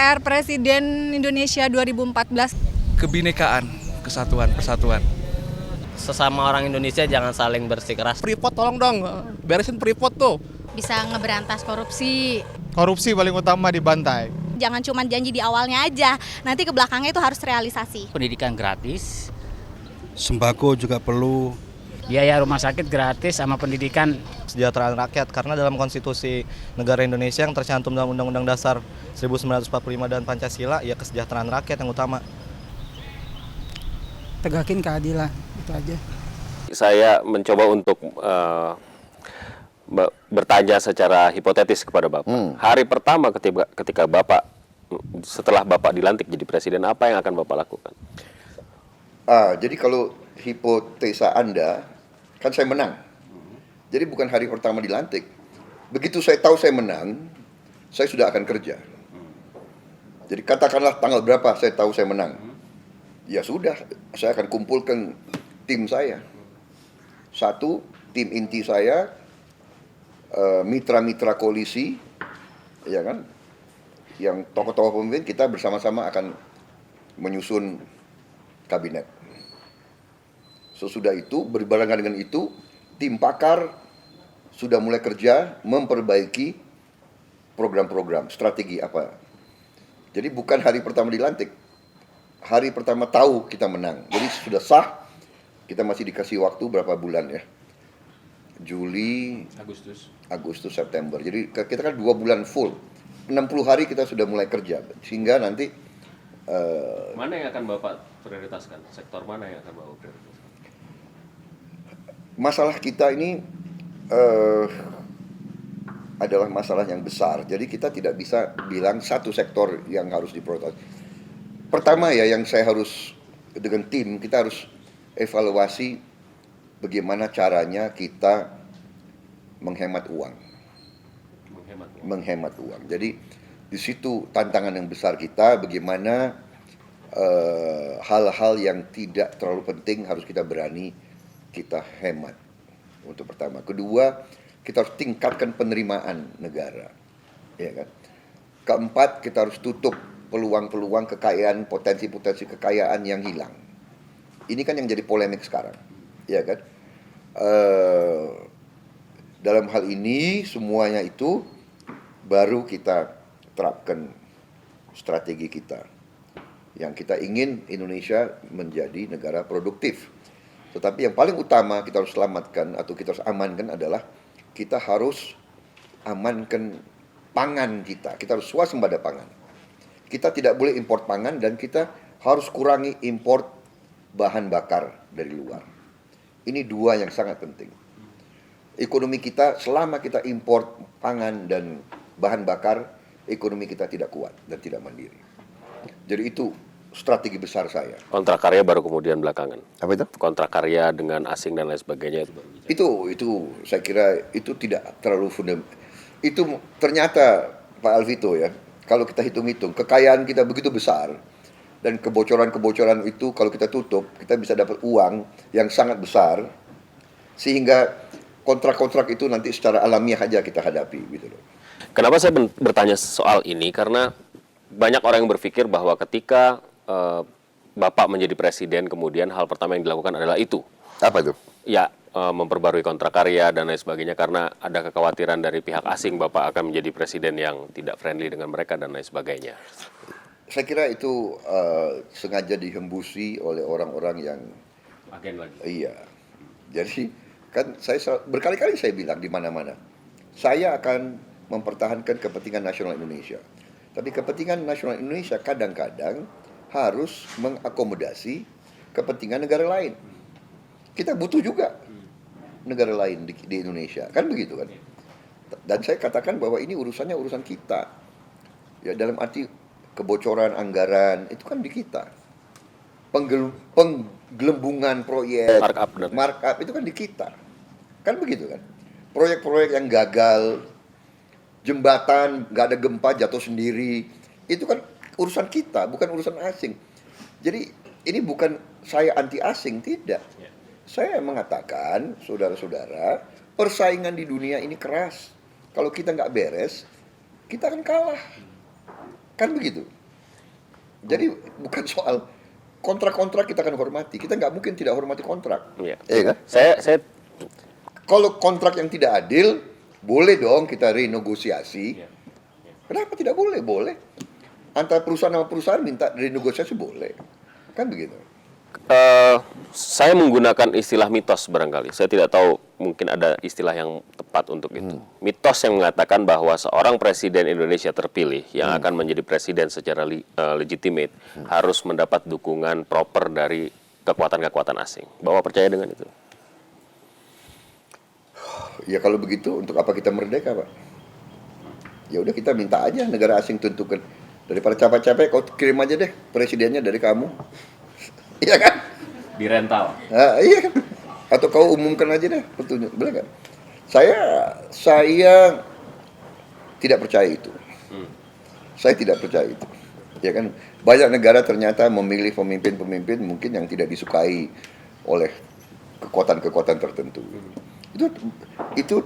PR Presiden Indonesia 2014. Kebinekaan, kesatuan, persatuan. Sesama orang Indonesia jangan saling bersikeras. Freeport tolong dong, beresin Freeport tuh. Bisa ngeberantas korupsi. Korupsi paling utama dibantai. Jangan cuma janji di awalnya aja, nanti ke belakangnya itu harus realisasi. Pendidikan gratis, sembako juga perlu. biaya rumah sakit gratis sama pendidikan. Kesejahteraan rakyat, karena dalam konstitusi negara Indonesia yang tercantum dalam Undang-Undang Dasar 1945 dan Pancasila, ya kesejahteraan rakyat yang utama. Tegakin keadilan, itu aja. Saya mencoba untuk bertanya secara hipotetis kepada Bapak. Hari pertama ketika Bapak, setelah Bapak dilantik jadi presiden, apa yang akan Bapak lakukan? Jadi kalau hipotesa Anda, kan saya menang. Jadi bukan hari pertama dilantik. Begitu saya tahu saya menang, saya sudah akan kerja. Jadi katakanlah tanggal berapa saya tahu saya menang. Ya sudah, saya akan kumpulkan tim saya. Satu, tim inti saya, mitra-mitra koalisi, ya kan, yang tokoh-tokoh pemimpin, kita bersama-sama akan menyusun kabinet. Sesudah itu, berbarengan dengan itu, tim pakar sudah mulai kerja memperbaiki program-program, strategi apa. Jadi bukan hari pertama dilantik, hari pertama tahu kita menang. Jadi sudah sah, kita masih dikasih waktu berapa bulan ya? Juli, Agustus, September. Jadi kita kan 2 bulan full. 60 hari kita sudah mulai kerja. Sehingga nanti mana yang akan Bapak prioritaskan? Sektor mana yang akan Bapak prioritaskan? Masalah kita ini adalah masalah yang besar. Jadi kita tidak bisa bilang satu sektor yang harus diprioritaskan. Pertama ya, yang saya harus dengan tim, kita harus evaluasi bagaimana caranya kita menghemat uang. Menghemat uang. Jadi di situ tantangan yang besar kita, bagaimana hal-hal yang tidak terlalu penting harus kita berani kita hemat. Untuk pertama. Kedua, kita harus tingkatkan penerimaan negara. Ya kan? Keempat, kita harus tutup peluang-peluang kekayaan, potensi-potensi kekayaan yang hilang. Ini kan yang jadi polemik sekarang. Ya kan? Dalam hal ini semuanya itu baru kita terapkan strategi kita. Yang kita ingin Indonesia menjadi negara produktif. Tetapi yang paling utama kita harus selamatkan atau kita harus amankan adalah kita harus amankan pangan kita. Kita harus swasembada pangan. Kita tidak boleh import pangan dan kita harus kurangi import bahan bakar dari luar. Ini dua yang sangat penting. Ekonomi kita, selama kita import pangan dan bahan bakar, ekonomi kita tidak kuat dan tidak mandiri. Jadi itu strategi besar saya. Kontrak karya baru kemudian belakangan. Apa itu? Kontrak karya dengan asing dan lain sebagainya. Itu saya kira itu tidak terlalu fundamental. Itu ternyata Pak Alvito ya, kalau kita hitung-hitung, kekayaan kita begitu besar dan kebocoran-kebocoran itu kalau kita tutup, kita bisa dapat uang yang sangat besar sehingga kontrak-kontrak itu nanti secara alamiah aja kita hadapi gitu loh. Kenapa saya bertanya soal ini? Karena banyak orang yang berpikir bahwa ketika Bapak menjadi presiden, kemudian hal pertama yang dilakukan adalah itu. Apa itu? Ya, memperbarui kontrak karya dan lain sebagainya, karena ada kekhawatiran dari pihak asing Bapak akan menjadi presiden yang tidak friendly dengan mereka dan lain sebagainya. Saya kira itu sengaja dihembusi oleh orang-orang yang Agen lagi. Iya. Jadi kan saya berkali-kali saya bilang di mana-mana, saya akan mempertahankan kepentingan nasional Indonesia. Tapi kepentingan nasional Indonesia kadang-kadang harus mengakomodasi kepentingan negara lain. Kita butuh juga negara lain di Indonesia, kan begitu kan? Dan saya katakan bahwa ini urusannya urusan kita. Ya dalam arti kebocoran anggaran itu kan di kita. Penggelembungan proyek, markup itu kan di kita. Kan begitu kan? Proyek-proyek yang gagal, jembatan nggak ada gempa jatuh sendiri, itu kan urusan kita, bukan urusan asing. Jadi ini bukan saya anti asing, tidak. Saya mengatakan, saudara-saudara, persaingan di dunia ini keras. Kalau kita nggak beres, kita akan kalah. Kan begitu. Jadi bukan soal kontrak-kontrak kita akan hormati. Kita nggak mungkin tidak hormati kontrak. Iya. Iya kan? Saya Kalau kontrak yang tidak adil, boleh dong kita renegosiasi. Kenapa tidak boleh? Boleh. Antara perusahaan sama perusahaan minta renegosiasi boleh. Kan begitu. saya menggunakan istilah mitos barangkali. Saya tidak tahu mungkin ada istilah yang tepat untuk itu. Mitos yang mengatakan bahwa seorang presiden Indonesia terpilih yang akan menjadi presiden secara legitimate harus mendapat dukungan proper dari kekuatan-kekuatan asing. Bapak percaya dengan itu? Ya kalau begitu untuk apa kita merdeka, Pak? Ya udah kita minta aja negara asing tentukan. Daripada capek-capek kau kirim aja deh presidennya dari kamu. Iya kan? Di rental. Iya kan? Atau kau umumkan aja deh petunjuk, boleh kan? Saya tidak percaya itu. Saya tidak percaya itu. Ya kan? Banyak negara ternyata memilih pemimpin-pemimpin mungkin yang tidak disukai oleh kekuatan-kekuatan tertentu. Itu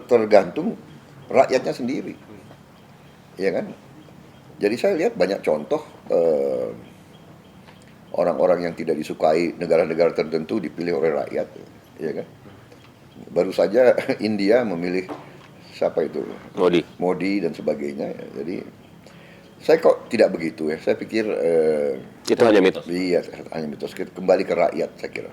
tergantung rakyatnya sendiri. Ya kan? Jadi saya lihat banyak contoh orang-orang yang tidak disukai negara-negara tertentu dipilih oleh rakyat, ya kan? Baru saja India memilih siapa itu? Modi dan sebagainya. Ya. Jadi saya kok tidak begitu ya. Saya pikir itu hanya mitos. Iya, hanya mitos. Kembali ke rakyat saya kira.